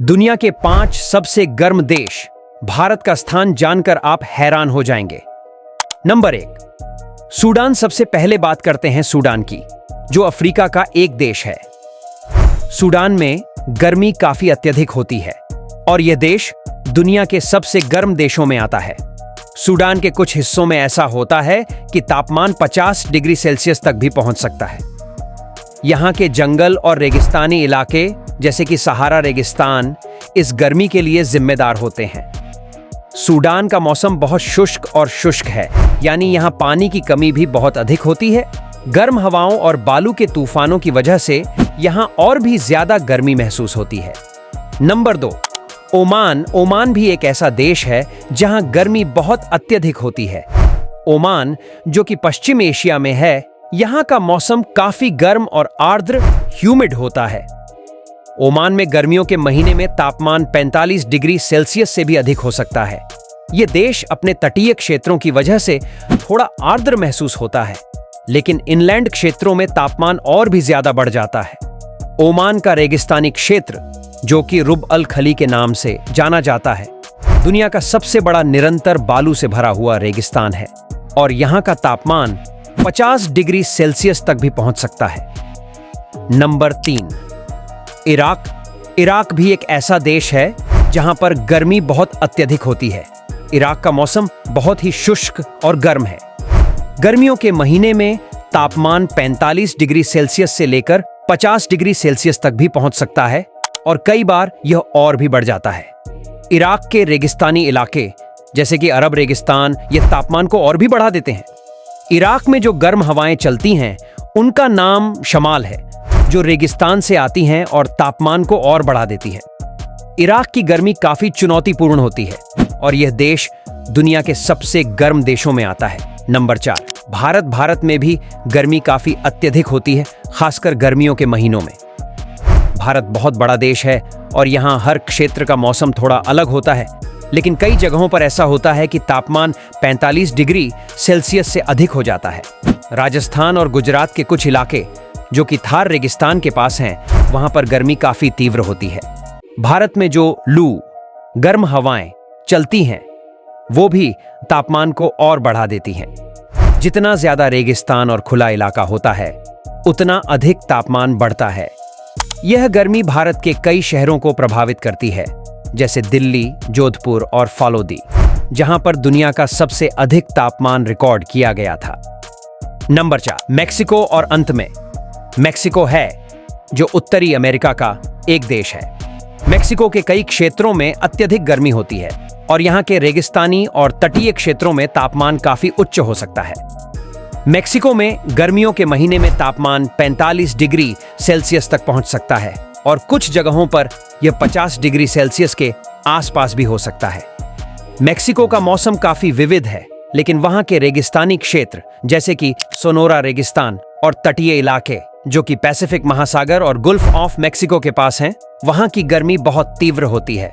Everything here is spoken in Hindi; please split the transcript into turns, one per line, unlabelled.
दुनिया के 5 सबसे गर्म देश, भारत का स्थान जानकर आप हैरान हो जाएंगे। Number 1, Sudan. सबसे पहले बात करते हैं सूडान की, जो अफ्रीका का एक देश है। सूडान में गर्मी काफी अत्यधिक होती है और यह देश दुनिया के सबसे गर्म देशों में आता है। सूडान के कुछ हिस्सों में ऐसा होता है कि तापमान 50 डिग्री सेल्सियस तक भी पहुंच सकता है। यहाँ के जंगल और रेगिस्तानी इलाके जैसे कि सहारा रेगिस्तान इस गर्मी के लिए जिम्मेदार होते हैं। सूडान का मौसम बहुत शुष्क है, यानी यहाँ पानी की कमी भी बहुत अधिक होती है। गर्म हवाओं और बालू के तूफानों की वजह से यहाँ और भी ज्यादा गर्मी महसूस होती है। Number 2, Oman. ओमान भी एक ऐसा देश है जहाँ गर्मी बहुत अत्यधिक होती है। ओमान, जो कि पश्चिम एशिया में है, यहाँ का मौसम काफी गर्म और आर्द्र ह्यूमिड होता है। ओमान में गर्मियों के महीने में तापमान 45 डिग्री सेल्सियस से भी अधिक हो सकता है। ये देश अपने तटीय क्षेत्रों की वजह से थोड़ा आर्द्र महसूस होता है, लेकिन इनलैंड क्षेत्रों में तापमान और भी ज्यादा बढ़ जाता है। ओमान का रेगिस्तानी क्षेत्र, जो कि रुब अल खली के नाम से जाना जाता है, दुनिया का सबसे बड़ा निरंतर बालू से भरा हुआ रेगिस्तान है और यहाँ का तापमान 50 डिग्री सेल्सियस तक भी पहुंच सकता है। Number 3, Iraq. इराक भी एक ऐसा देश है जहां पर गर्मी बहुत अत्यधिक होती है। इराक का मौसम बहुत ही शुष्क और गर्म है। गर्मियों के महीने में तापमान 45 डिग्री सेल्सियस से लेकर 50 डिग्री सेल्सियस तक भी पहुंच सकता है और कई बार यह और भी बढ़ जाता है। इराक के रेगिस्तानी इलाके जैसे कि अरब रेगिस्तान यह तापमान को और भी बढ़ा देते हैं। इराक में जो गर्म हवाएं चलती हैं उनका नाम शमाल है, जो रेगिस्तान से आती हैं और तापमान को और बढ़ा देती है। इराक की गर्मी काफी चुनौतीपूर्ण होती है और यह देश दुनिया के सबसे गर्म देशों में आता है। नंबर 4, भारत में भी गर्मी काफी अत्यधिक होती है, खासकर गर्मियों के महीनों में। भारत बहुत बड़ा देश है और यहाँ हर क्षेत्र का मौसम थोड़ा अलग होता है, लेकिन कई जगहों पर ऐसा होता है कि तापमान 45 डिग्री सेल्सियस से अधिक हो जाता है। राजस्थान और गुजरात के कुछ इलाके जो कि थार रेगिस्तान के पास हैं, वहां पर गर्मी काफी तीव्र होती है। भारत में जो लू गर्म हवाएं चलती हैं, वो भी तापमान को और बढ़ा देती हैं। जितना ज्यादा रेगिस्तान और खुला इलाका होता है, उतना अधिक तापमान बढ़ता है। यह गर्मी भारत के कई शहरों को प्रभावित करती है, जैसे दिल्ली, जोधपुर और फालोदी, जहां पर दुनिया का सबसे अधिक तापमान रिकॉर्ड किया गया था। Number 4, Mexico. और अंत में मेक्सिको है, जो उत्तरी अमेरिका का एक देश है। मेक्सिको के कई क्षेत्रों में अत्यधिक गर्मी होती है और यहाँ के रेगिस्तानी और तटीय क्षेत्रों में तापमान काफी उच्च हो सकता है। मेक्सिको में गर्मियों के महीने में तापमान 45 डिग्री सेल्सियस तक पहुंच सकता है और कुछ जगहों पर यह 50 डिग्री सेल्सियस के आसपास भी हो सकता है। मेक्सिको का मौसम काफी विविध है, लेकिन वहां के रेगिस्तानी क्षेत्र जैसे कि सोनोरा रेगिस्तान और तटीय इलाके जो कि पैसिफिक महासागर और गुल्फ ऑफ मेक्सिको के पास हैं, वहां की गर्मी बहुत तीव्र होती है।